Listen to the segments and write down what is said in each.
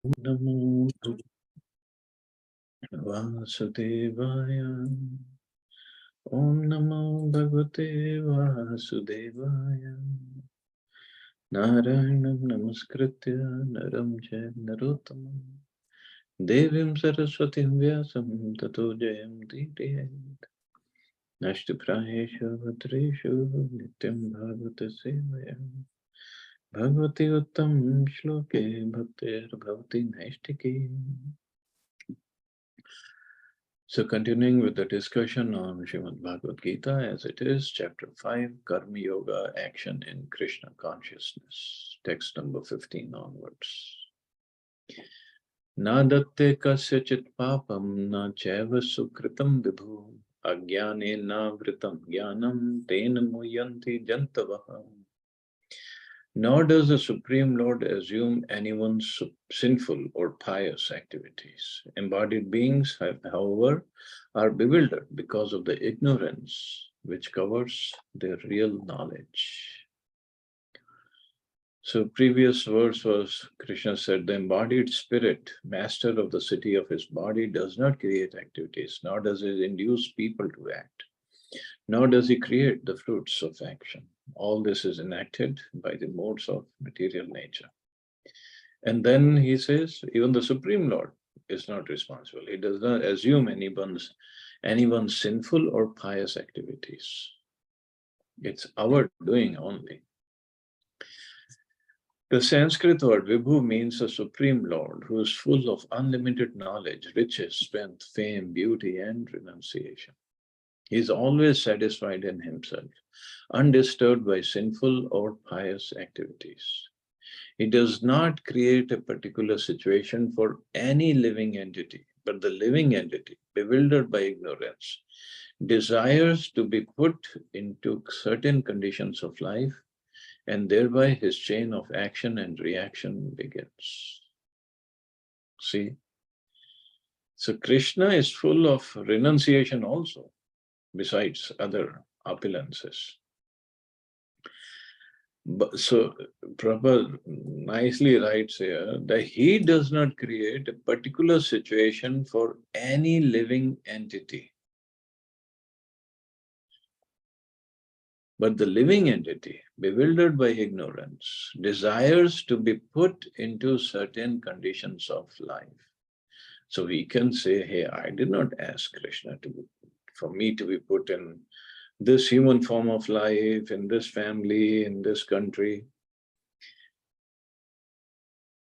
Namo Vasudevaya. Om Namo Bhagavate Vasudevaya. Narayanam Namaskritya Naram Jayam Narottamam Devim Saraswatim Vyasam Tato Jayam Didayat. Nashtu Prayeshu Bhadreshu Nityam Bhagavata Sevaya. Bhagavati Uttam Shloke Bhaktir Bhavati Naishtiki. So continuing with the discussion on Srimad Bhagavad Gita as it is, chapter 5, Karma Yoga, Action in Krishna Consciousness, text number 15 onwards. Na datte kasyachit papam na chaiva sukritam vibhu ajnane na vritam jnanam tena muyanti jantavaha. Nor does the Supreme Lord assume anyone's sinful or pious activities. Embodied beings, however, are bewildered because of the ignorance which covers their real knowledge. So previous verse was, Krishna said, the embodied spirit, master of the city of his body, does not create activities, nor does it induce people to act, nor does he create the fruits of action. All this is enacted by the modes of material nature. And then he says, even the Supreme Lord is not responsible. He does not assume anyone's sinful or pious activities. It's our doing only. The Sanskrit word Vibhu means a Supreme Lord who is full of unlimited knowledge, riches, strength, fame, beauty, and renunciation. He is always satisfied in himself, undisturbed by sinful or pious activities. He does not create a particular situation for any living entity, but the living entity, bewildered by ignorance, desires to be put into certain conditions of life, and thereby his chain of action and reaction begins. See? So Krishna is full of renunciation also, besides other opulences. So Prabhupada nicely writes here that he does not create a particular situation for any living entity. But the living entity, bewildered by ignorance, desires to be put into certain conditions of life. So we can say, hey, I did not ask Krishna for me to be put in this human form of life, in this family, in this country.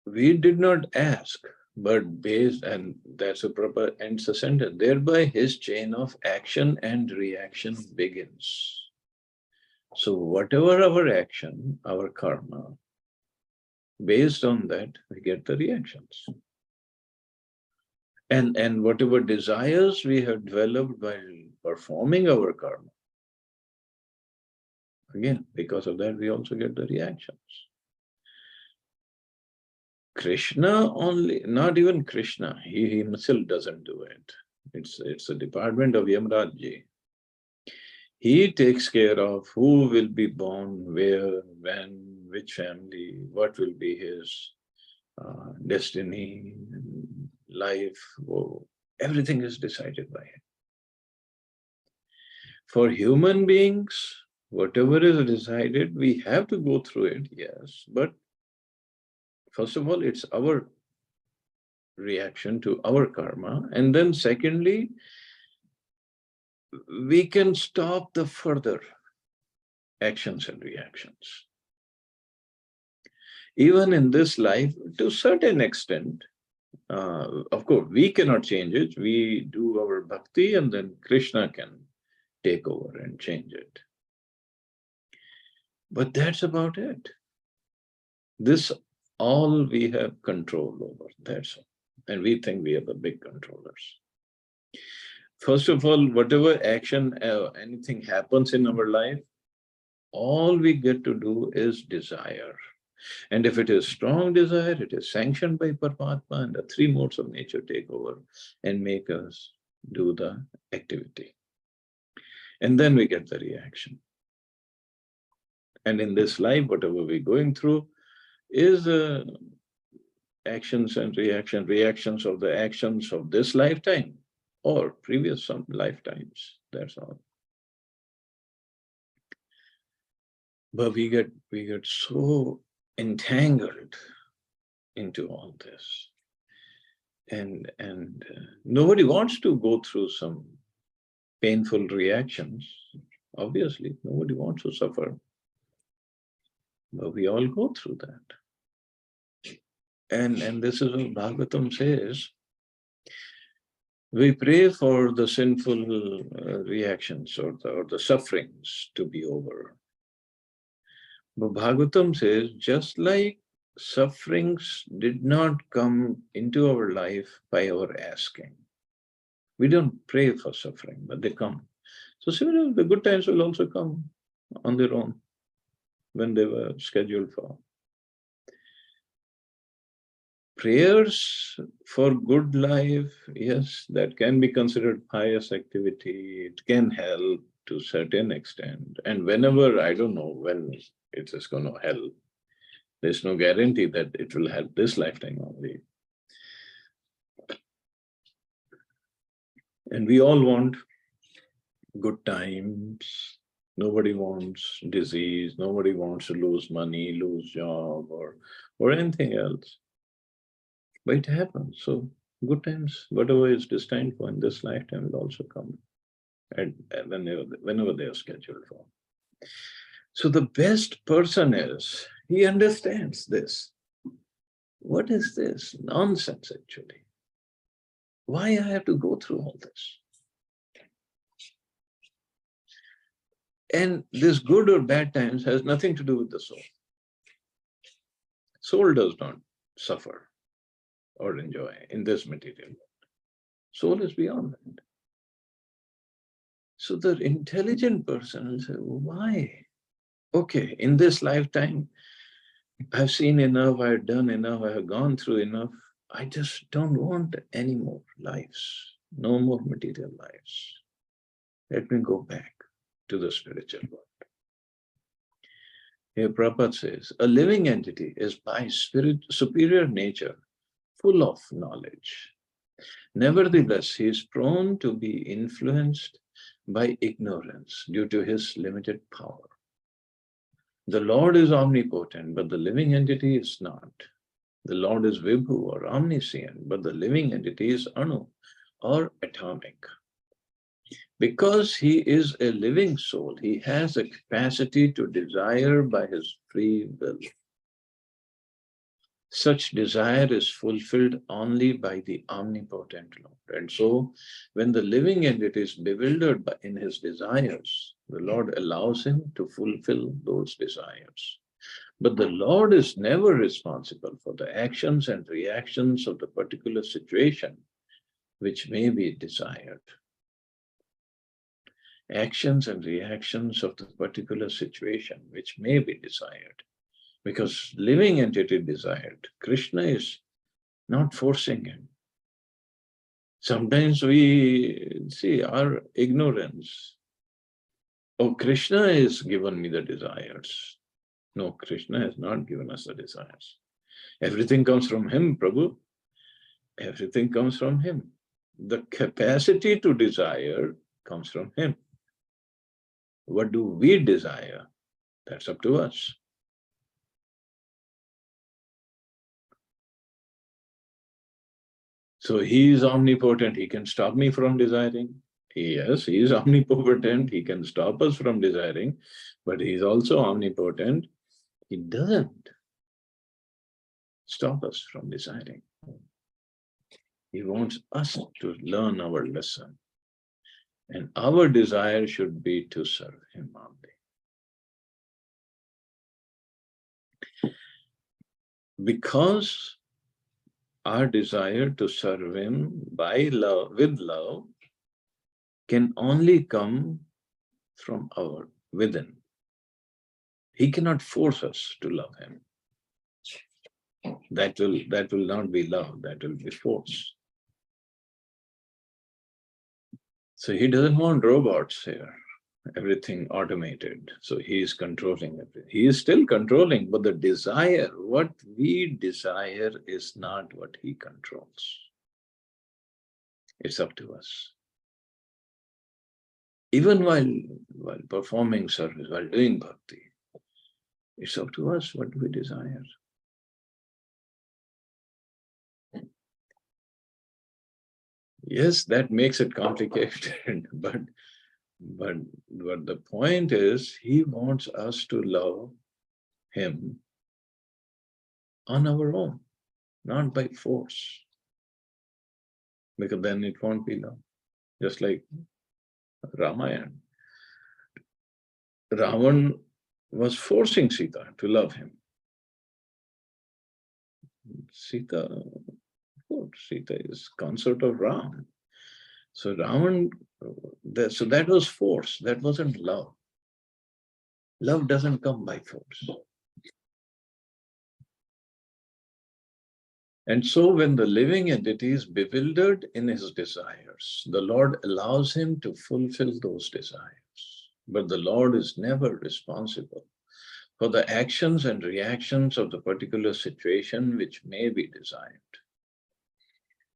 We did not ask, but based, and that's a proper ends the sentence, thereby his chain of action and reaction begins. So whatever our action, our karma, based on that, we get the reactions. And whatever desires we have developed while performing our karma, again, because of that, we also get the reactions. Krishna only, not even Krishna, he himself doesn't do it. It's a department of Yamraj. He takes care of who will be born, where, when, which family, what will be his destiny, life. Oh, everything is decided by him. For human beings, whatever is decided, we have to go through it, yes, but first of all, it's our reaction to our karma. And then secondly, we can stop the further actions and reactions. Even in this life, to a certain extent, of course, we cannot change it. We do our bhakti and then Krishna can take over and change it. But that's about it. This all we have control over, that's all. And we think we are the big controllers. First of all, whatever action, anything happens in our life, all we get to do is desire. And if it is strong desire, it is sanctioned by Paramatma, and the three modes of nature take over and make us do the activity. And then we get the reaction. And in this life, whatever we're going through is actions and reactions of the actions of this lifetime or previous some lifetimes. That's all. But we get so entangled into all this, and nobody wants to go through some painful reactions. Obviously, nobody wants to suffer, but we all go through that. And this is what Bhagavatam says. We pray for the sinful reactions or the sufferings to be over. But Bhagavatam says, just like sufferings did not come into our life by our asking. We don't pray for suffering, but they come. So similarly, the good times will also come on their own when they were scheduled for. Prayers for good life, yes, that can be considered pious activity. It can help to a certain extent. And whenever, I don't know when it is going to help, there's no guarantee that it will help this lifetime only. And we all want good times. Nobody wants disease. Nobody wants to lose money, lose job, or anything else. But it happens. So good times, whatever is destined for in this lifetime will also come, and whenever they are scheduled for. So the best person is, he understands this. What is this? Nonsense, actually. Why I have to go through all this? And this good or bad times has nothing to do with the soul. Soul does not suffer or enjoy in this material world. Soul is beyond that. So the intelligent person will say, why? Okay, in this lifetime, I've seen enough, I've done enough, I have gone through enough. I just don't want any more lives, no more material lives. Let me go back to the spiritual world. Here Prabhupada says, a living entity is by superior nature full of knowledge. Nevertheless, he is prone to be influenced by ignorance due to his limited power. The Lord is omnipotent, but the living entity is not. The Lord is Vibhu or omniscient, but the living entity is Anu or atomic. Because he is a living soul, he has a capacity to desire by his free will. Such desire is fulfilled only by the omnipotent Lord. And so, when the living entity is bewildered in his desires, the Lord allows him to fulfill those desires. But the Lord is never responsible for the actions and reactions of the particular situation which may be desired. Actions and reactions of the particular situation which may be desired. Because living entity desired, Krishna is not forcing him. Sometimes we see our ignorance. Oh, Krishna has given me the desires. No, Krishna has not given us the desires. Everything comes from him, Prabhu. Everything comes from him. The capacity to desire comes from him. What do we desire? That's up to us. So he is omnipotent. He can stop me from desiring. Yes, he is omnipotent. He can stop us from desiring, but he is also omnipotent. He doesn't stop us from desiring. He wants us to learn our lesson. And our desire should be to serve him only. Because our desire to serve him by love, with love, can only come from our within. He cannot force us to love him. That will not be love, that will be force. So he doesn't want robots here. everything automated. So he is controlling everything. He is still controlling, but the desire, what we desire is not what he controls. It's up to us. Even while performing service, while doing bhakti, it's up to us what we desire. Yes, that makes it complicated, but the point is, he wants us to love him on our own, not by force, because then it won't be love. Just like Ramayana, Ravan was forcing Sita to love him. Sita is consort of Ram. So Ravan, so that was force, that wasn't love. Love doesn't come by force. And so when the living entity is bewildered in his desires, the Lord allows him to fulfill those desires. But the Lord is never responsible for the actions and reactions of the particular situation which may be desired.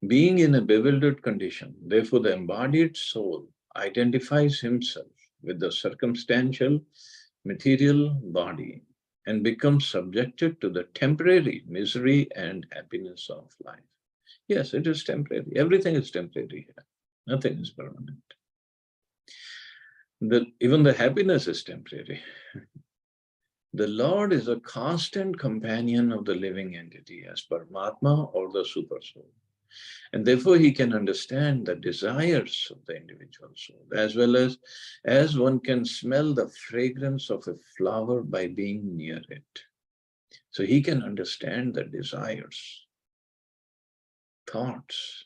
Being in a bewildered condition, therefore the embodied soul identifies himself with the circumstantial material body and becomes subjected to the temporary misery and happiness of life. Yes, it is temporary. Everything is temporary here. Nothing is permanent. Even the happiness is temporary. The Lord is a constant companion of the living entity as Paramatma or the Super Soul. And therefore he can understand the desires of the individual soul, as well as one can smell the fragrance of a flower by being near it. So he can understand the desires, thoughts.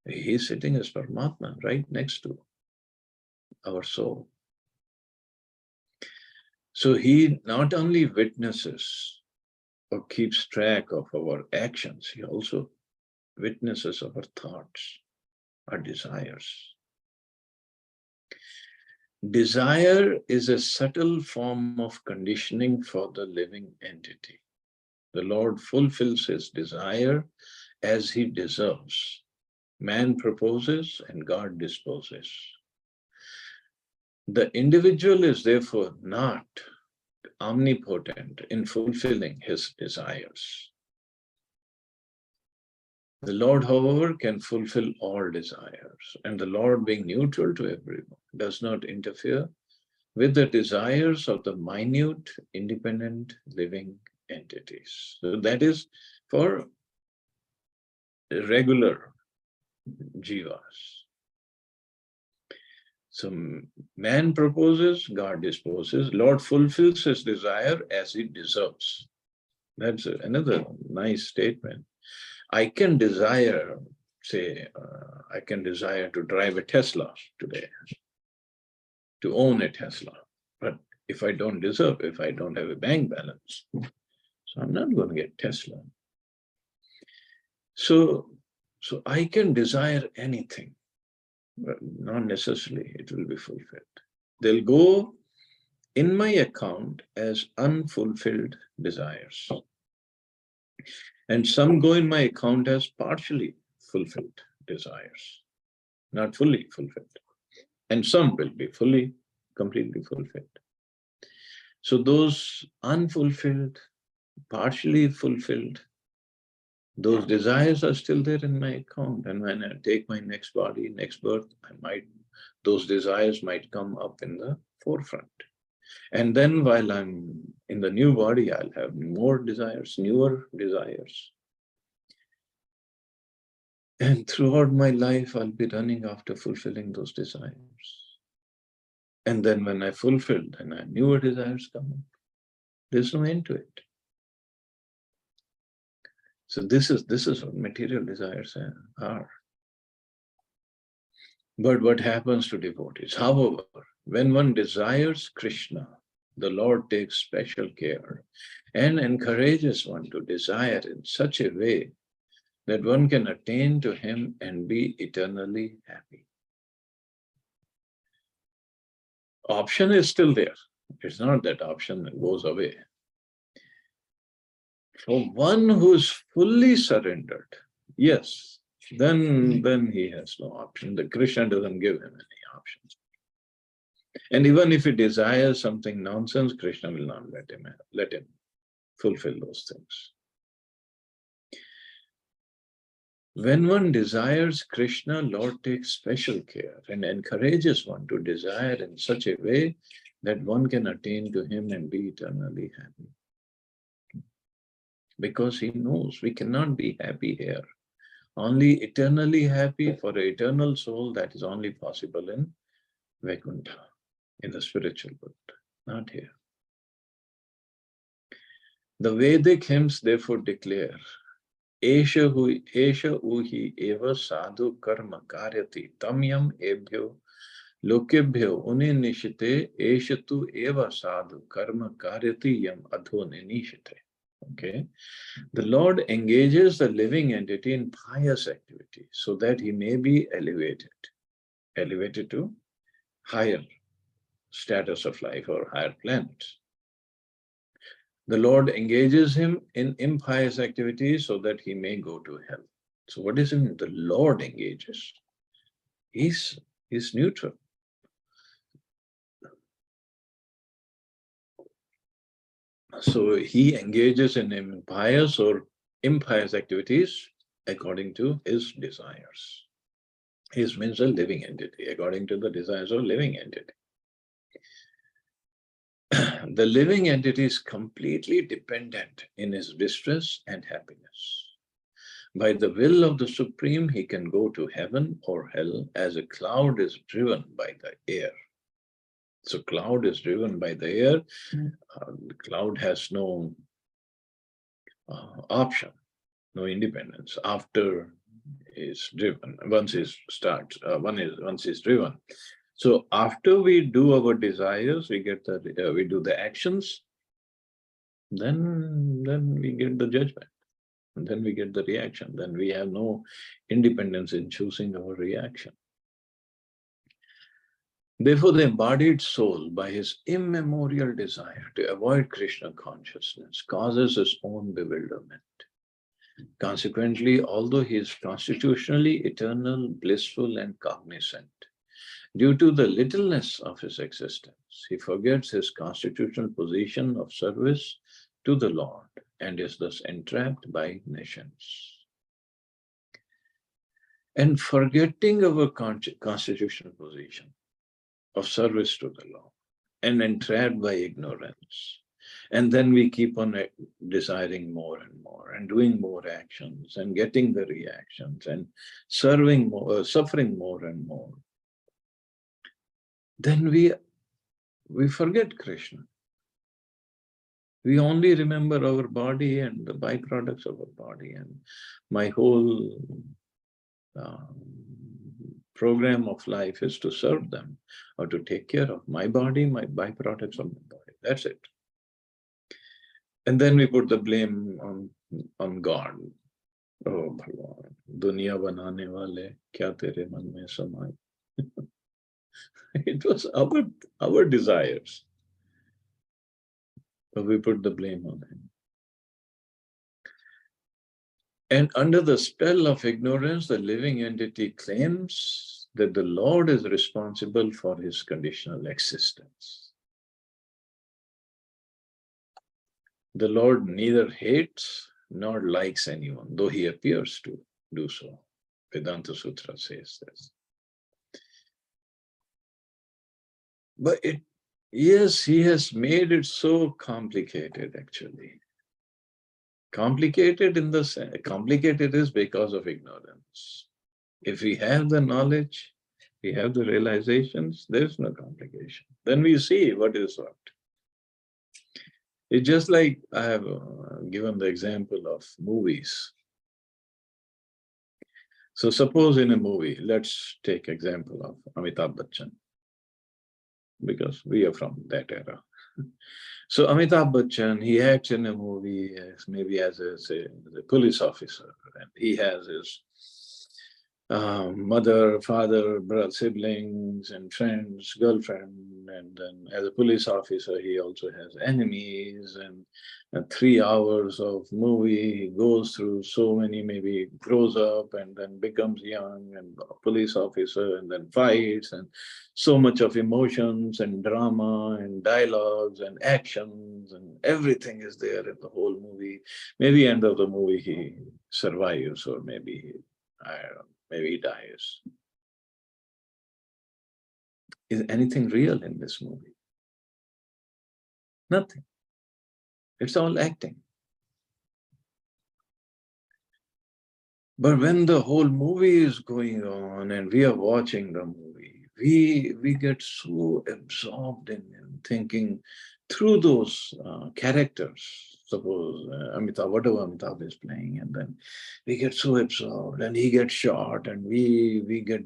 He's sitting as Paramatma right next to our soul. So he not only witnesses or keeps track of our actions, he also witnesses our thoughts, our desires. Desire is a subtle form of conditioning for the living entity. The Lord fulfills his desire as he deserves. Man proposes and God disposes. The individual is therefore not omnipotent in fulfilling his desires. The Lord, however, can fulfill all desires, and the Lord, being neutral to everyone, does not interfere with the desires of the minute, independent living entities. So that is for regular jivas. So man proposes, God disposes. Lord fulfills his desire as he deserves. That's another nice statement. I can desire, say, I can desire to drive a Tesla today, to own a Tesla. But if I don't deserve, if I don't have a bank balance, so I'm not going to get Tesla. So I can desire anything, but not necessarily it will be fulfilled. They'll go in my account as unfulfilled desires. And some go in my account as partially fulfilled desires, not fully fulfilled. And some will be completely fulfilled. So those unfulfilled, partially fulfilled, those desires are still there in my account. And when I take my next body, next birth, those desires might come up in the forefront. And then while I'm in the new body, I'll have more desires, newer desires. And throughout my life, I'll be running after fulfilling those desires. And then when I fulfilled, and newer desires come up. There's no end to it. So this is what material desires are. But what happens to devotees? However, when one desires Krishna, the Lord takes special care and encourages one to desire in such a way that one can attain to him and be eternally happy. Option is still there. It's not that option goes away. For one who's fully surrendered, yes, then he has no option. The Krishna doesn't give him any options. And even if he desires something nonsense, Krishna will not let him fulfill those things. When one desires Krishna, Lord takes special care and encourages one to desire in such a way that one can attain to him and be eternally happy. Because he knows we cannot be happy here. Only eternally happy for an eternal soul, that is only possible in Vaikuntha, in the spiritual world, not here. The Vedic hymns therefore declare, Esha uhi eva sadhu karma karyati tamyam ebhyo lokebhyo uninishite eshatu eva sadhu karma karyati yam adho ninishite. Okay. The Lord engages the living entity in pious activity so that he may be elevated to higher status of life or higher planets. The Lord engages him in impious activities so that he may go to hell. So what does it mean? The Lord engages. He's neutral. So he engages in impious or impious activities according to his desires. His means a living entity, according to the desires of living entity. The living entity is completely dependent in his distress and happiness. By the will of the Supreme, he can go to heaven or hell as a cloud is driven by the air. So cloud is driven by the air. The cloud has no option, no independence after is driven. Once is driven. So after we do our desires, we do the actions, then we get the judgment, and then we get the reaction. Then we have no independence in choosing our reaction. Therefore, the embodied soul, by his immemorial desire to avoid Krishna consciousness, causes his own bewilderment. Consequently, although he is constitutionally eternal, blissful, and cognizant, due to the littleness of his existence, he forgets his constitutional position of service to the Lord and is thus entrapped by nations. And forgetting our constitutional position of service to the Lord and entrapped by ignorance, and then we keep on desiring more and more and doing more actions and getting the reactions and serving more, suffering more and more. Then we forget Krishna. We only remember our body and the byproducts of our body, and my whole program of life is to serve them or to take care of my body, my byproducts of my body. That's it. And then we put the blame on God. Oh, Bhagwan, Duniya banane wale, kya tere man mein samay? It was our desires. But we put the blame on him. And under the spell of ignorance, the living entity claims that the Lord is responsible for his conditional existence. The Lord neither hates nor likes anyone, though he appears to do so. Vedanta Sutra says this. But yes, he has made it so complicated, actually. Complicated is because of ignorance. If we have the knowledge, we have the realizations, there's no complication. Then we see what is what. It's just like I have given the example of movies. So suppose in a movie, let's take example of Amitabh Bachchan, because we are from that era. So Amitabh Bachchan, he acts in a movie maybe as a police officer, and he has his mother, father, brother, siblings, and friends, girlfriend, and then as a police officer, he also has enemies. And 3 hours of movie, he goes through so many. Maybe grows up and then becomes young and a police officer, and then fights, and so much of emotions and drama and dialogues and actions and everything is there in the whole movie. Maybe end of the movie he survives, or maybe I don't know, maybe he dies. Is anything real in this movie? Nothing. It's all acting. But when the whole movie is going on and we are watching the movie, we get so absorbed in thinking through those characters. Suppose Amitabh, whatever Amitabh is playing, and then we get so absorbed, and he gets shot, and we get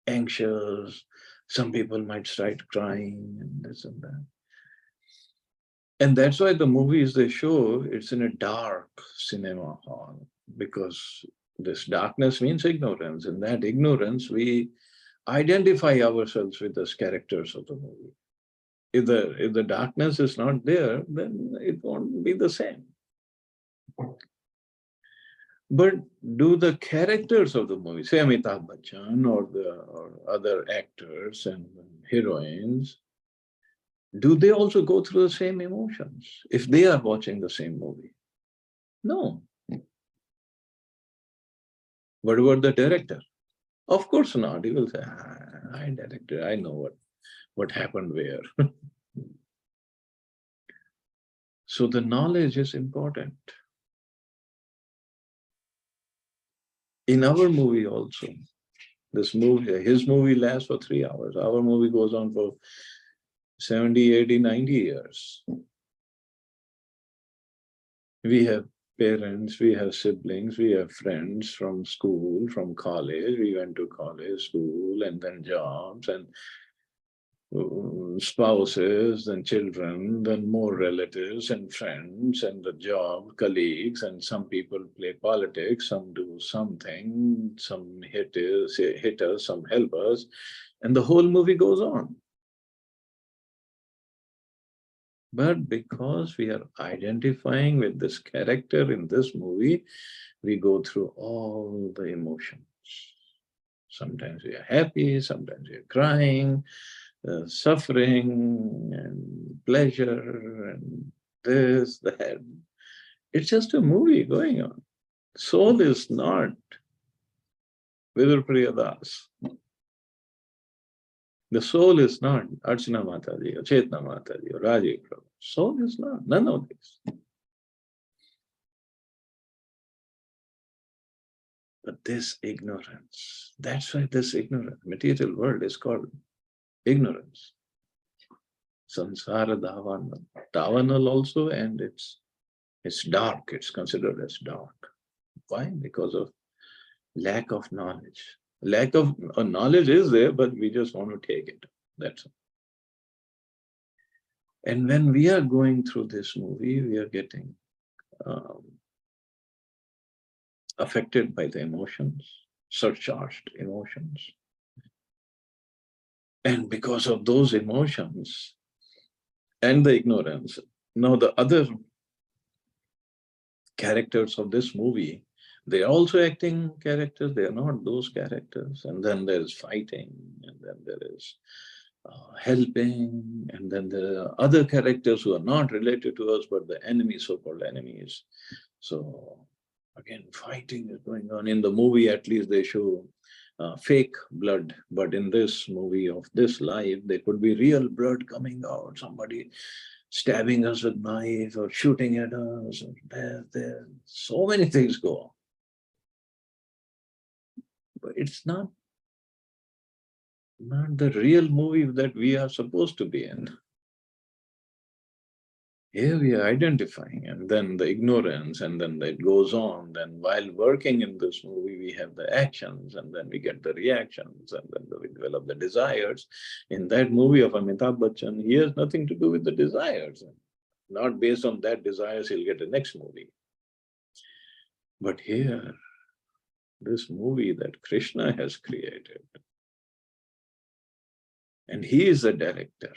anxious. Some people might start crying and this and that. And that's why the movies they show, it's in a dark cinema hall, because this darkness means ignorance. In that ignorance, we identify ourselves with those characters of the movie. If the darkness is not there, then it won't be the same. But do the characters of the movie, say Amitabh Bachchan or other actors and heroines, do they also go through the same emotions if they are watching the same movie? No. What about the director? Of course not. He will say, I directed, I know what happened where. So the knowledge is important. In our movie also, his movie lasts for 3 hours. Our movie goes on for 70, 80, 90 years. We have parents, we have siblings, we have friends from school, from college. We went to college, school, and then jobs, and spouses, then children, then more relatives and friends, and the job, colleagues, and some people play politics, some do something, some hit us, some help us, and the whole movie goes on. But because we are identifying with this character in this movie, we go through all the emotions. Sometimes we are happy, sometimes we are crying, suffering and pleasure and this, that. It's just a movie going on. Soul is not Vidurpriya Das. The soul is not Archana Mataji or Chetna Mataji or Rajiv Prabhu. Soul is not, none of this. But this ignorance, that's why this ignorance, material world is called ignorance. Sansara Davanal. Davanal also, and it's dark, it's considered as dark. Why? Because of lack of knowledge. Lack of knowledge is there, but we just want to take it. That's all. And when we are going through this movie, we are getting affected by the emotions, surcharged emotions. And because of those emotions and the ignorance, now the other characters of this movie, they're also acting characters, they are not those characters. And then there's fighting, and then there is helping, and then there are other characters who are not related to us, but the enemies, so-called enemies. So again, fighting is going on. In the movie, at least they show fake blood, but in this movie of this life, there could be real blood coming out, somebody stabbing us with knife or shooting at us, or there. So many things go on. But it's not the real movie that we are supposed to be in. Here we are identifying, and then the ignorance, and then it goes on. Then while working in this movie, we have the actions, and then we get the reactions, and then we develop the desires. In that movie of Amitabh Bachchan, he has nothing to do with the desires. Not based on that desires, he'll get the next movie. But here, this movie that Krishna has created. And he is the director.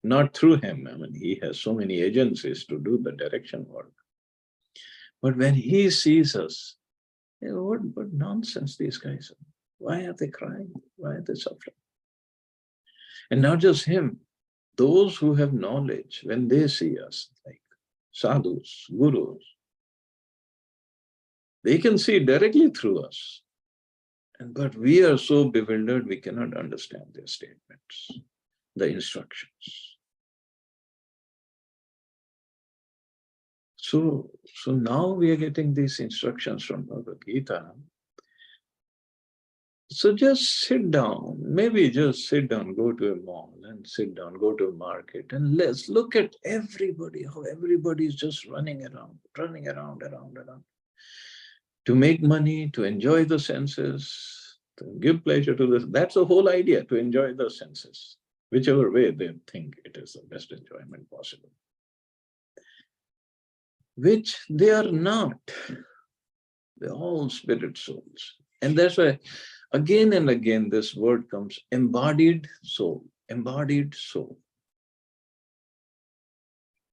Not through him. I mean, he has so many agencies to do the direction work. But when he sees us, what nonsense these guys are. Why are they crying? Why are they suffering? And not just him, those who have knowledge, when they see us, like sadhus, gurus, they can see directly through us. But we are so bewildered, we cannot understand their statements, the instructions. So now we are getting these instructions from Bhagavad Gita. So just sit down, maybe just sit down, go to a mall and sit down, go to a market, and let's look at everybody, how everybody is just running around, around. To make money, to enjoy the senses, to give pleasure to this. That's the whole idea, to enjoy the senses, whichever way they think it is the best enjoyment possible. Which they are not. They're all spirit souls. And that's why again and again this word comes, embodied soul, embodied soul.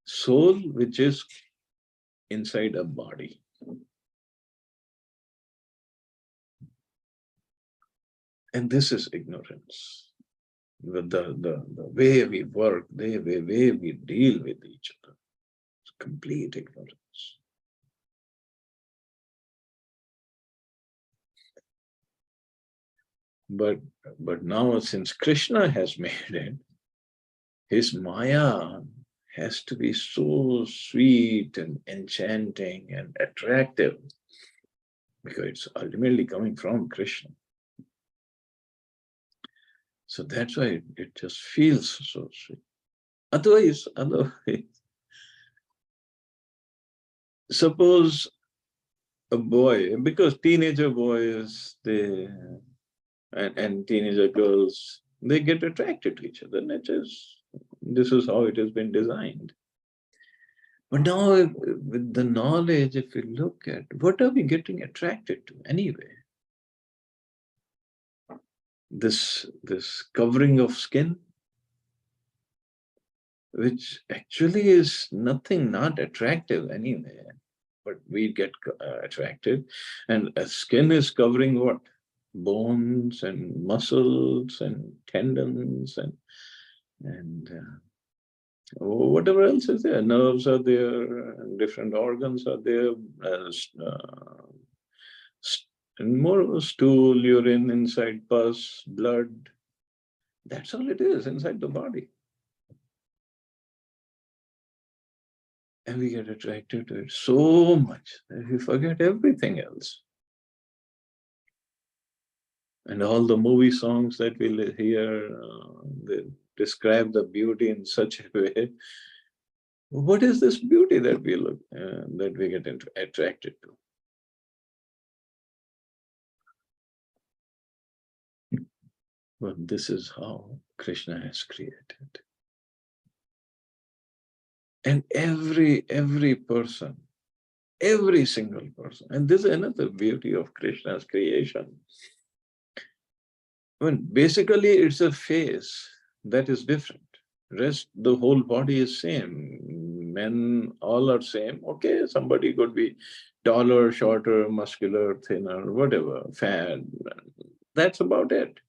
Soul which is inside a body. And this is ignorance. The way we work, the way we deal with each other. It's complete ignorance. But now since Krishna has made it, his Maya has to be so sweet and enchanting and attractive because it's ultimately coming from Krishna. So that's why it just feels so sweet. Otherwise, suppose a boy, because teenager boys, and teenager girls, they get attracted to each other. This is how it has been designed. But now with the knowledge, if we look at, what are we getting attracted to anyway? This covering of skin, which actually is nothing, not attractive anyway, but we get attracted. And skin is covering what? Bones and muscles and tendons and whatever else is there. Nerves are there, different organs are there, and more stool, urine, inside pus, blood. That's all it is inside the body. And we get attracted to it so much that we forget everything else. And all the movie songs that we hear, they describe the beauty in such a way. What is this beauty that we get attracted to? Well, this is how Krishna has created. And every person, every single person, and this is another beauty of Krishna's creation. I mean, basically it's a face that is different. Rest, the whole body is same. Men all are same. Okay, somebody could be taller, shorter, muscular, thinner, whatever, fat. That's about it.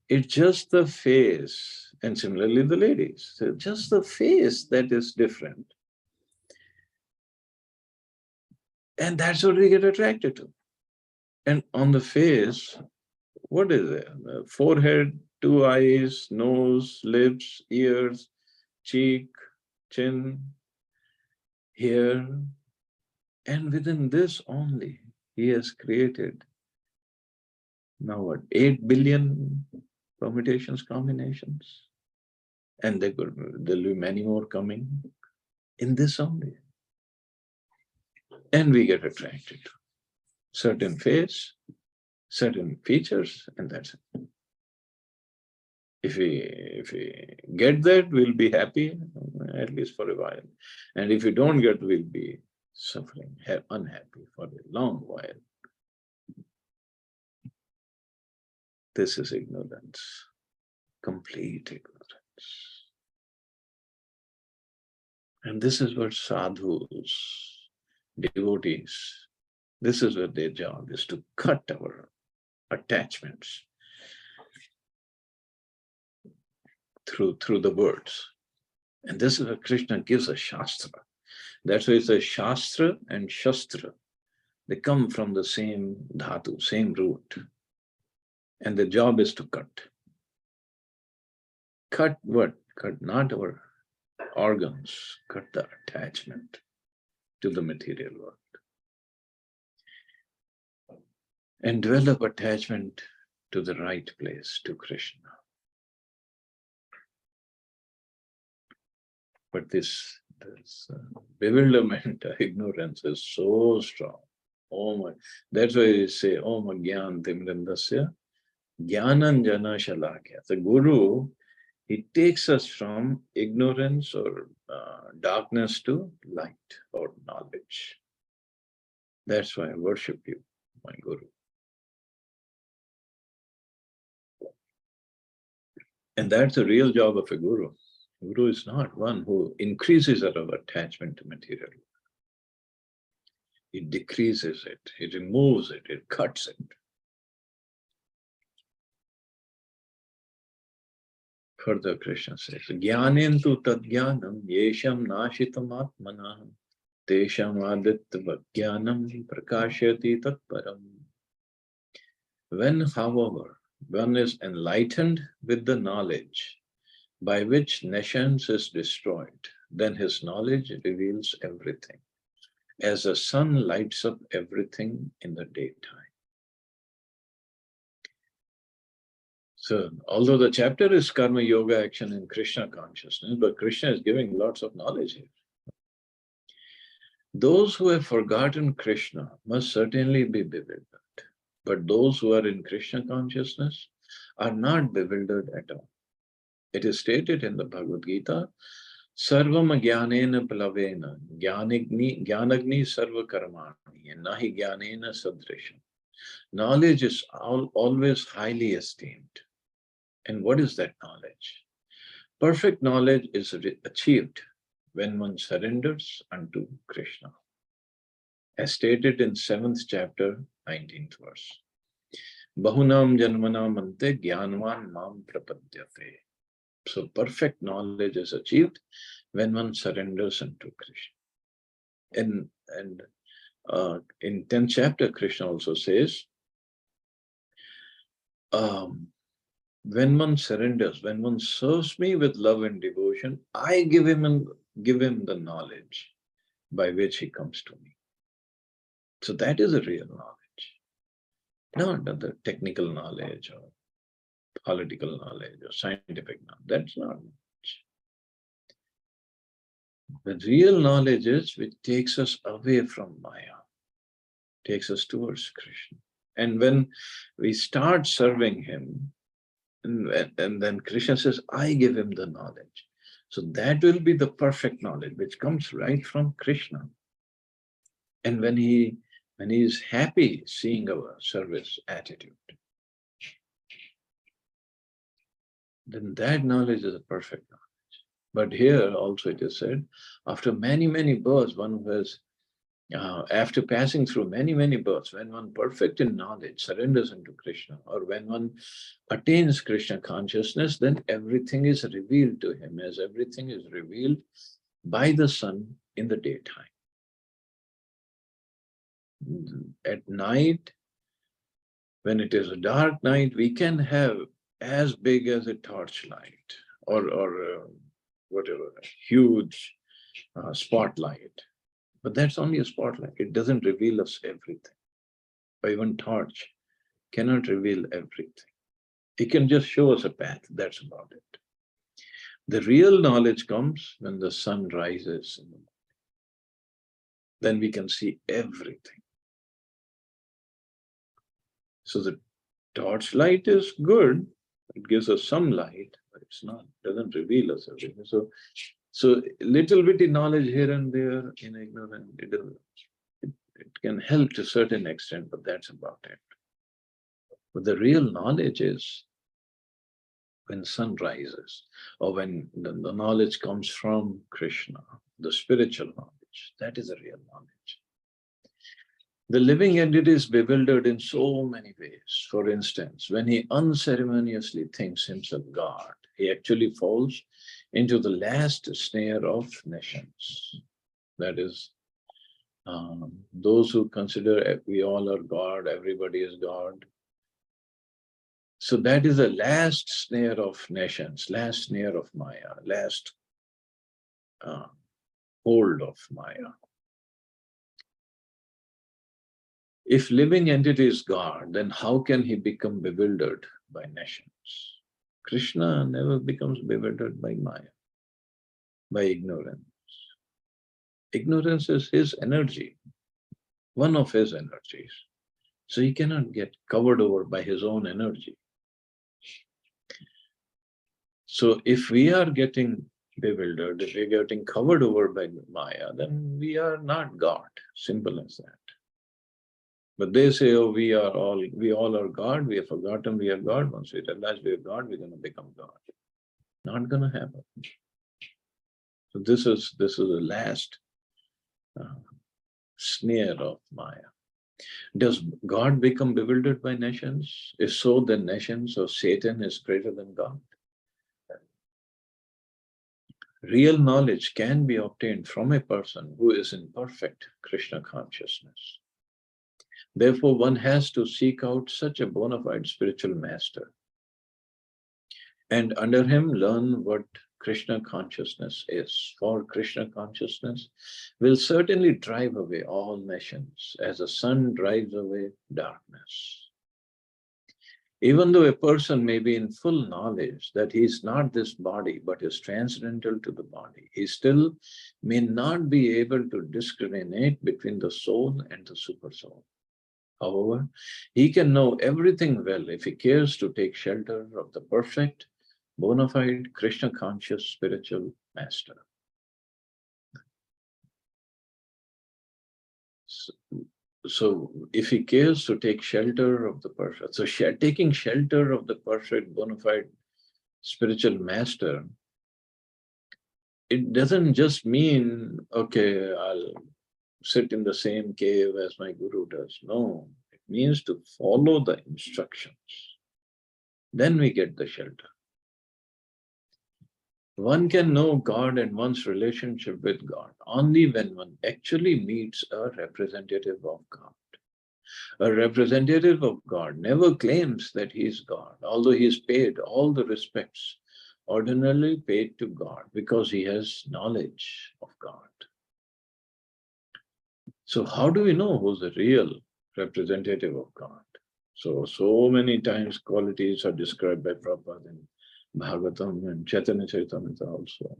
It's just the face, and similarly the ladies. So just the face that is different. And that's what we get attracted to. And on the face, what is it? Forehead, two eyes, nose, lips, ears, cheek, chin, hair. And within this only, he has created now what, 8 billion permutations, combinations. And there'll be many more coming in this only. And we get attracted to certain face, certain features, and that's it. If we get that, we'll be happy, at least for a while. And if we don't get, we'll be suffering, unhappy for a long while. This is ignorance, complete ignorance. And this is what sadhus, devotees, this is what their job is, to cut our attachments through the words. And this is what Krishna gives us Shastra. That's why it says Shastra and Shastra. They come from the same dhatu, same root. And the job is to cut. Cut what? Cut not our organs, cut the attachment to the material world. And develop attachment to the right place, to Krishna. But this bewilderment, ignorance is so strong. Oh my! That's why you say, "Om Gyan Timrandasya Jnananjana Shalakya." The Guru, he takes us from ignorance or darkness to light or knowledge. That's why I worship you, my Guru. And that's the real job of a Guru. Guru is not one who increases our attachment to material. It decreases it, it removes it, it cuts it. Further, Krishna says, Jnanentu tadjnanam yesham nashitam atmanam tesham adittva jnanam prakashyati tatparam. When, however, one is enlightened with the knowledge by which nescience is destroyed, then his knowledge reveals everything, as the sun lights up everything in the daytime. So, although the chapter is Karma Yoga Action in Krishna consciousness, but Krishna is giving lots of knowledge here. Those who have forgotten Krishna must certainly be bewildered, but those who are in Krishna consciousness are not bewildered at all. It is stated in the Bhagavad Gita, Sarvam Jnanena Palavena Jnanagni Sarva Karmani and Nahi Jnanena Sadrisham. Knowledge is always highly esteemed. And what is that knowledge? Perfect knowledge is achieved when one surrenders unto Krishna, as stated in 7th chapter, 19th verse. Bahunam janmanam ante jnanvan mam prapadyate. So perfect knowledge is achieved when one surrenders unto Krishna. And in 10th chapter, Krishna also says, when one surrenders, when one serves me with love and devotion, I give him the knowledge by which he comes to me. So that is a real knowledge, not the technical knowledge or political knowledge or scientific knowledge. That's not knowledge. The real knowledge is which takes us away from Maya, takes us towards Krishna. And when we start serving him, and then Krishna says, I give him the knowledge. So that will be the perfect knowledge, which comes right from Krishna. And when he is happy seeing our service attitude, then that knowledge is a perfect knowledge. But here also it is said, after many, many births, one who has after passing through many, many births, when one perfect in knowledge surrenders unto Krishna, or when one attains Krishna consciousness, then everything is revealed to him, as everything is revealed by the sun in the daytime. At night, when it is a dark night, we can have as big as a torchlight or whatever, huge spotlight. But that's only a spotlight. It doesn't reveal us everything. Or even torch cannot reveal everything. It can just show us a path. That's about it. The real knowledge comes when the sun rises in the morning. Then we can see everything. So the torchlight is good. It gives us some light, but it doesn't reveal us everything. So So little bitty knowledge here and there in ignorance, it can help to a certain extent, but that's about it. But the real knowledge is when sun rises, or when the knowledge comes from Krishna, the spiritual knowledge. That is a real knowledge. The living entity is bewildered in so many ways. For instance, when he unceremoniously thinks himself God, he actually falls into the last snare of nations. That is, those who consider we all are God, everybody is God. So that is the last snare of nations, last snare of Maya, last hold of Maya. If living entity is God, then how can he become bewildered by nations? Krishna never becomes bewildered by Maya, by ignorance. Ignorance is his energy, one of his energies. So he cannot get covered over by his own energy. So if we are getting bewildered, if we're getting covered over by Maya, then we are not God. Simple as that. But they say, oh, we all are God, we have forgotten we are God. Once we realize we are God, we're going to become God. Not going to happen. So this is the last snare of Maya. Does God become bewildered by nations? If so, then nations or Satan is greater than God. Real knowledge can be obtained from a person who is in perfect Krishna consciousness. Therefore, one has to seek out such a bona fide spiritual master and under him learn what Krishna consciousness is. For Krishna consciousness will certainly drive away all nations as the sun drives away darkness. Even though a person may be in full knowledge that he is not this body but is transcendental to the body, he still may not be able to discriminate between the soul and the supersoul. However, he can know everything well if he cares to take shelter of the perfect, bona fide, Krishna conscious spiritual master. So if he cares to take shelter of the perfect, so taking shelter of the perfect, bona fide spiritual master, it doesn't just mean, okay, I'll sit in the same cave as my guru does. No, it means to follow the instructions. Then we get the shelter. One can know God and one's relationship with God only when one actually meets a representative of God. A representative of God never claims that he is God, although he is paid all the respects ordinarily paid to God because he has knowledge of God. So how do we know who's the real representative of God? So many times qualities are described by Prabhupada in Bhagavatam and Chaitanya Charitamrita also.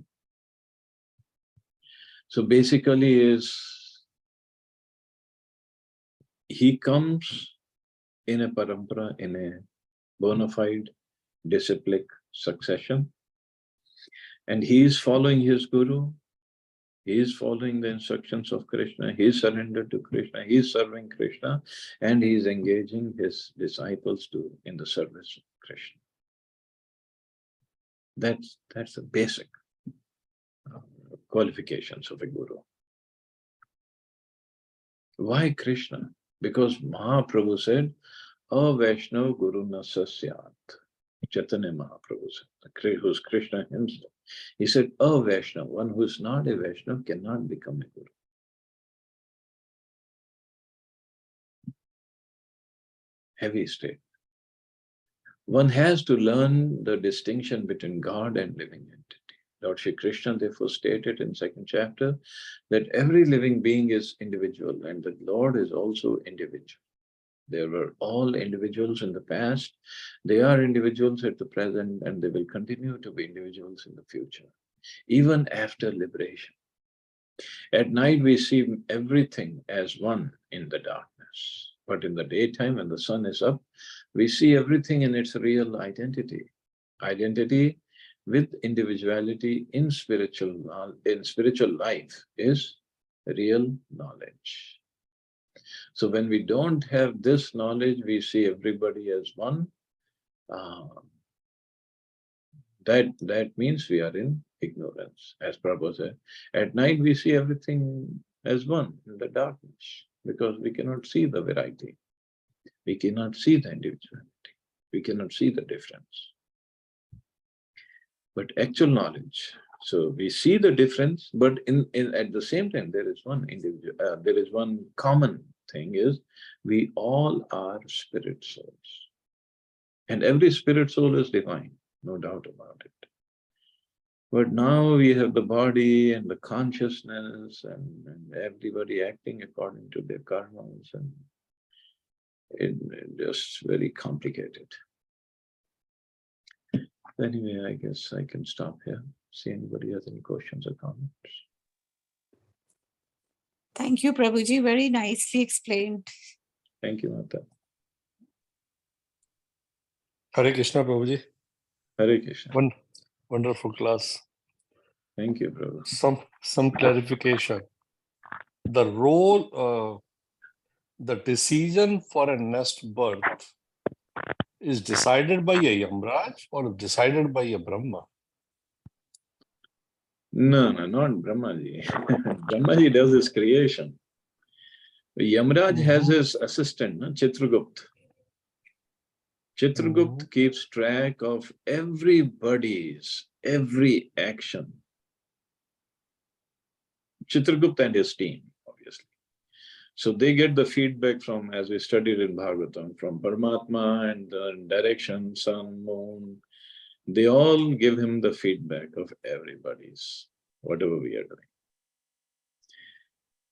So basically he comes in a parampara, in a bona fide disciplic succession, and he is following his guru, he is following the instructions of Krishna, he is surrendered to Krishna, he is serving Krishna, and he is engaging his disciples in the service of Krishna. That's the basic qualifications of a guru. Why Krishna? Because Mahaprabhu said, "A Vaishnav Guru na sasyat." Chaitanya Mahaprabhu said, who's Krishna himself. He said, "A Vaishnav, one who is not a Vaishnav, cannot become a guru." Heavy statement. One has to learn the distinction between God and living entity. Lord Shri Krishna therefore stated in second chapter that every living being is individual and the Lord is also individual. There were all individuals in the past, they are individuals at the present, and they will continue to be individuals in the future, even after liberation. At night, we see everything as one in the darkness. But in the daytime, when the sun is up, we see everything in its real identity. Identity with individuality in spiritual life is real knowledge. So when we don't have this knowledge, we see everybody as one. Uh, that means we are in ignorance, as Prabhupada said. At night we see everything as one in the darkness because we cannot see the variety. We cannot see the individuality. We cannot see the difference. But actual knowledge, so we see the difference, but at the same time, there is one individual, there is one common thing is we all are spirit souls. And every spirit soul is divine, no doubt about it. But now we have the body and the consciousness and everybody acting according to their karmas, and it just very complicated. Anyway, I guess I can stop here. See anybody has any questions or comments. Thank you, Prabhuji. Very nicely explained. Thank you, Mata. Hare Krishna, Prabhuji. Hare Krishna. Wonderful class. Thank you, brother. Some clarification. The role, the decision for a next birth is decided by a Yamraj or decided by a Brahma? No, not Brahmaji. Brahmaji does his creation. Yamraj has his assistant, Chitragupt. Chitragupt keeps track of everybody's every action. Chitragupt and his team, obviously. So they get the feedback from, as we studied in Bhagavatam, from Paramatma and the direction, sun, moon. They all give him the feedback of everybody's, whatever we are doing.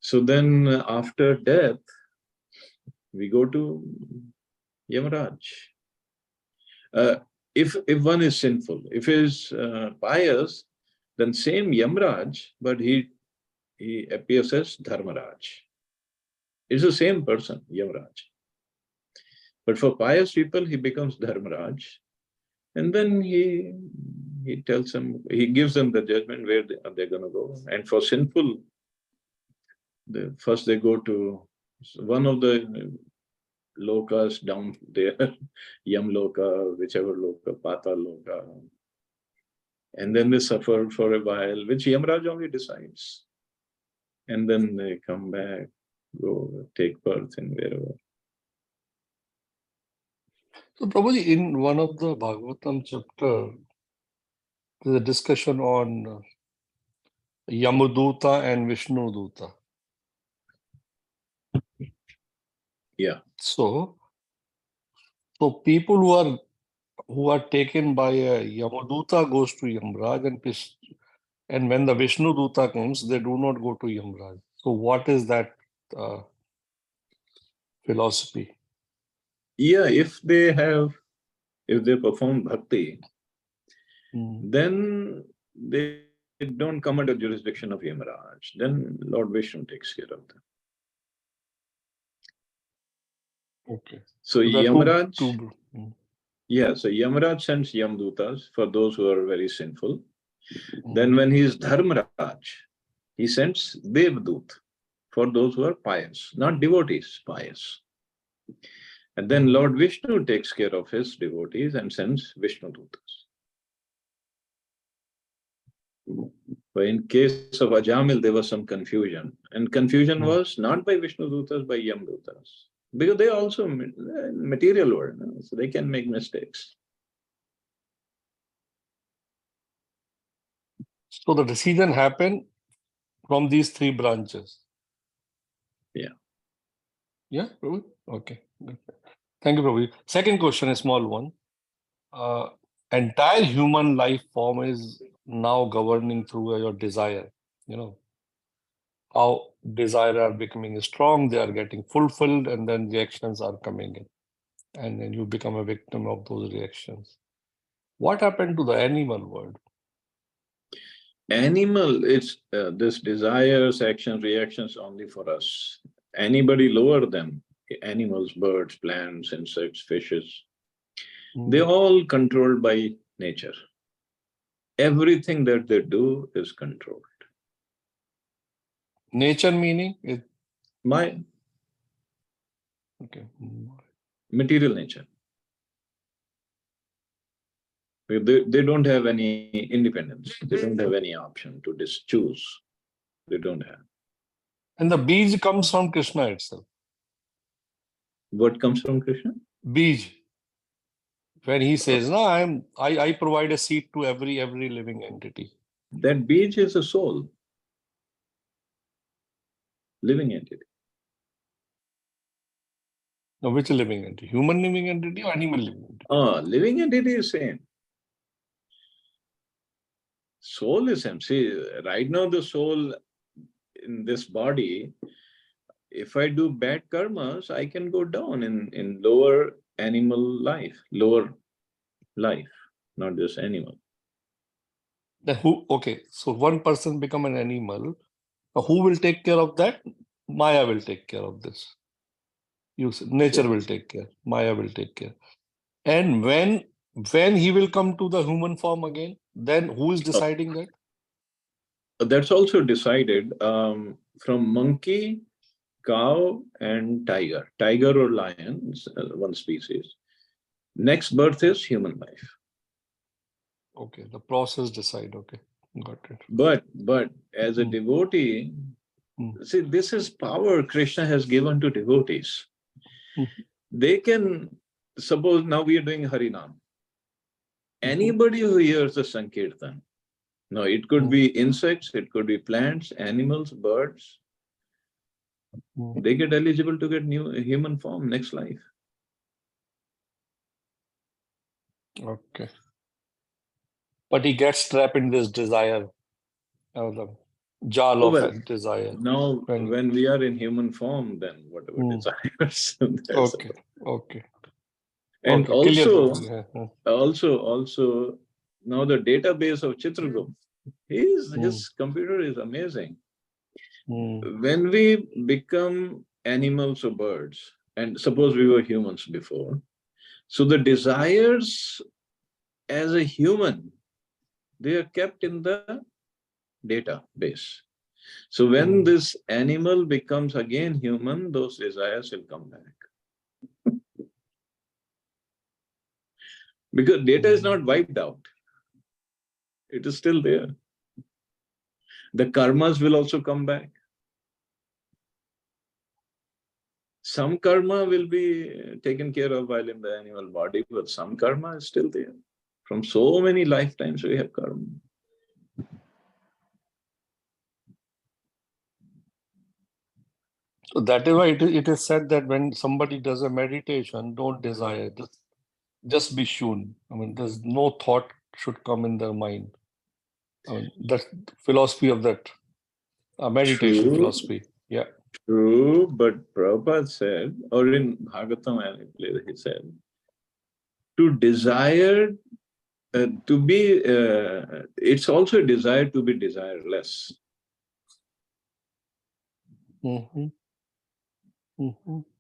So then after death, we go to Yamaraj. If one is sinful, if he is pious, then same Yamraj, but he appears as Dharmaraj. It's the same person, Yamraj. But for pious people, he becomes Dharmaraj. And then he tells them, he gives them the judgment where they're going to go. And for sinful, first they go to one of the lokas down there, Yam Loka, whichever Loka, Patal Loka. And then they suffer for a while, which Yamraj only decides. And then they come back, go take birth in wherever. So Prabhuji, in one of the Bhagavatam chapter, there's a discussion on Yamuduta and Vishnu Duta. Yeah. So people who are taken by a Yamaduta goes to Yamraj, and when the Vishnu Duta comes, they do not go to Yamraj. So what is that philosophy? Yeah, if they perform bhakti, then they don't come under jurisdiction of Yamaraj. Then Lord Vishnu takes care of them. Okay. So Yamaraj, so Yamaraj sends Yamdutas for those who are very sinful. Then when he is Dharmaraj, he sends Devdut for those who are pious, not devotees, pious. And then Lord Vishnu takes care of his devotees and sends Vishnu Dutas. But in case of Ajamil, there was some confusion. And confusion was not by Vishnu Dutas, by Yam Dutas. Because they also material world, so they can make mistakes. So the decision happened from these three branches. Yeah. Yeah, Prabhu? Okay. Good. Thank you, Prabhu. Second question, a small one. Entire human life form is now governing through your desire. How desire are becoming strong, they are getting fulfilled, and then reactions are coming in. And then you become a victim of those reactions. What happened to the animal world? Animal, it's this desires, actions, reactions only for us. Anybody lower than animals, birds, plants, insects, fishes, they're all controlled by nature. Everything that they do is controlled. Nature meaning it. My Okay. material nature. They don't have any independence. They don't have any option to just choose. They don't have. And the beej comes from Krishna itself. What comes from Krishna? Beej. When he says, "No, I provide a seed to every living entity." That beach is a soul, living entity. Now, which living entity? Human living entity or animal living entity? Living entity is same. Soul is same. See, right now the soul in this body, if I do bad karmas, I can go down in lower animal life, lower life, not just animal. Then who? Okay, so one person become an animal. Now who will take care of that? Maya will take care of this. Nature will take care. Maya will take care. And when he will come to the human form again, then who is deciding that? That's also decided from monkey, cow, and tiger. Tiger or lion is one species. Next birth is human life. Okay, the process decide. Okay, got it. But as a devotee, see, this is power Krishna has given to devotees. They can, suppose now we are doing Harinam. Anybody who hears the Sankirtan, now it could be insects, it could be plants, animals, birds. They get eligible to get new human form next life. Okay. But he gets trapped in this desire, the jal of desire. Now, when we are in human form, then whatever desires. Okay. And okay, also, now the database of Chitragupta, his computer is amazing. When we become animals or birds, and suppose we were humans before, so the desires as a human, they are kept in the database. So when this animal becomes again human, those desires will come back. Because data is not wiped out. It is still there. The karmas will also come back. Some karma will be taken care of while in the animal body, but some karma is still there. From so many lifetimes we have karma. So that is why it is said that when somebody does a meditation, don't desire, just be shown. I mean, there's no thought should come in their mind. I mean, that's the philosophy of that meditation philosophy. Yeah. True, but Prabhupada said, or in Bhagavatam, he said, to desire to be, it's also a desire to be desireless.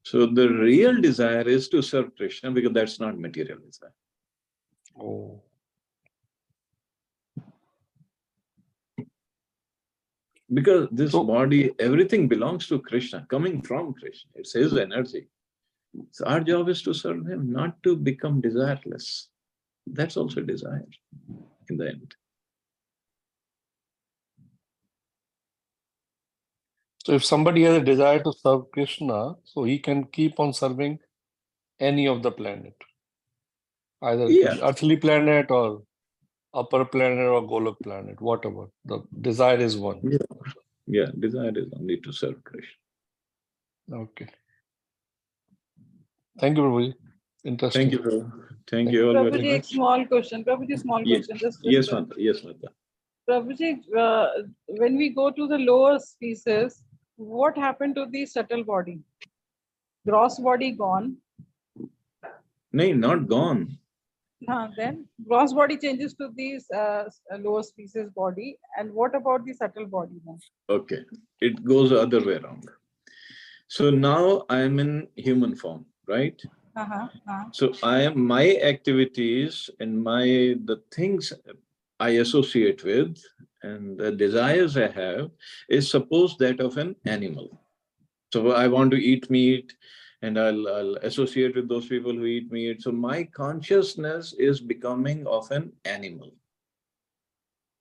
So the real desire is to serve Krishna, because that's not material desire. Oh. Because this body, everything belongs to Krishna, coming from Krishna. It's his energy. So our job is to serve him, not to become desireless. That's also desire in the end. So if somebody has a desire to serve Krishna, so he can keep on serving any of the planet, either earthly planet or upper planet or Golok planet, whatever. The desire is one. Yeah, desire is only to serve Krishna. Okay. Thank you, Prabhuji. Interesting. Thank you. Thank you all very Prabhuji, much. small question. Prabhuji, small question. Yes, Mata. Yes, Mata. Prabhuji, when we go to the lower species, what happened to the subtle body? Gross body gone. No, not gone. Then gross body changes to these lower species body. And what about the subtle body then? Okay, it goes the other way around. So now I am in human form, right? So my activities and the things I associate with, and the desires I have is suppose that of an animal. So I want to eat meat, and I'll associate with those people who eat meat. So my consciousness is becoming of an animal.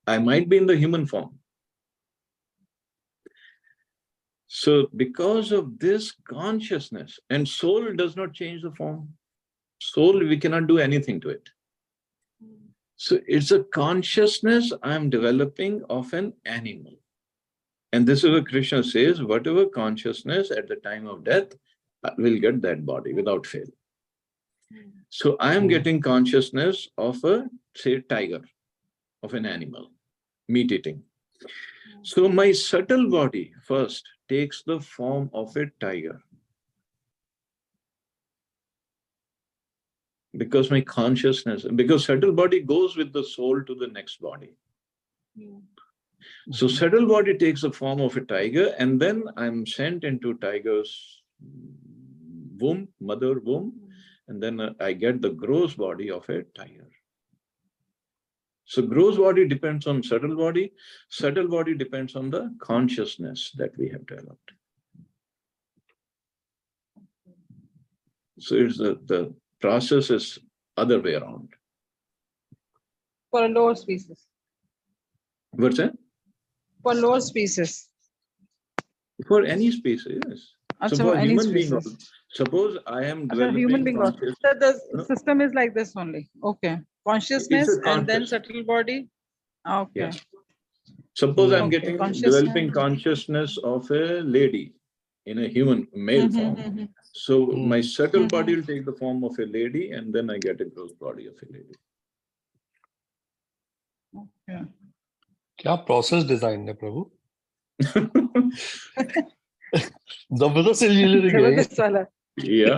I might be in the human form. So because of this consciousness, and soul does not change the form. Soul, we cannot do anything to it. So it's a consciousness I'm developing of an animal. And this is what Krishna says, whatever consciousness at the time of death will get that body without fail. So I am getting consciousness of a, say, tiger, of an animal, meat eating. So my subtle body first takes the form of a tiger. Because my consciousness, because subtle body goes with the soul to the next body. So subtle body takes the form of a tiger, and then I'm sent into tiger's womb, mother womb, and then I get the gross body of a tiger. So gross body depends on subtle body depends on the consciousness that we have developed. So it's the process is other way around. For a lower species. What's that? For lower species. For any species, yes. So Achha, for any human being, species. also, suppose I am Achha, human developing being also. conscious, So the No. system is like this only. Okay. Consciousness and then conscious. subtle body. Okay. Yeah. Suppose I'm Okay, getting consciousness. developing consciousness of a lady in a human male form. So my subtle body will take the form of a lady, and then I get a gross body of a lady. Okay. क्या process design है प्रभु जबरदस्त engineering है ये। Jabardast wala. Yeah.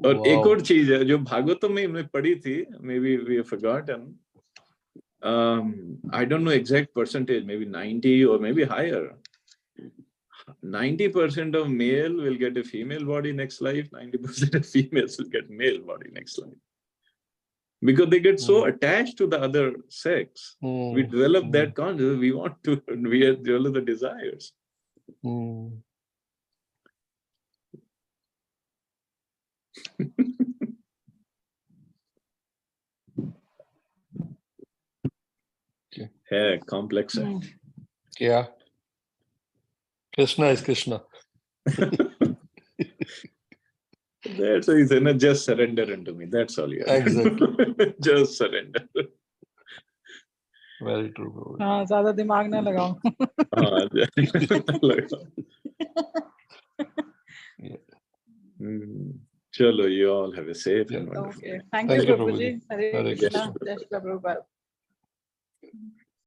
और एक Wow. और चीज है जो भागवतम में हमने पढ़ी थी, maybe we have forgotten. I don't know exact percentage, maybe 90 or maybe higher. 90% of male will get a female body next life, 90% of females will get male body next life. Because they get so attached to the other sex. We develop that consciousness, we develop the desires. है complex है. क्या Krishna is Krishna. That's why he said, just surrender unto me. That's all you have. Exactly. Just surrender. Very true, bro. हाँ, ज़्यादा दिमाग ना लगाओ. Chalo, you all have a safe and Yeah. wonderful Okay. day. Thank Thank you, you, Prabhuji. Prabhuji. Hare Hare Krishna. Krishna. Jai Shri Prabhupada.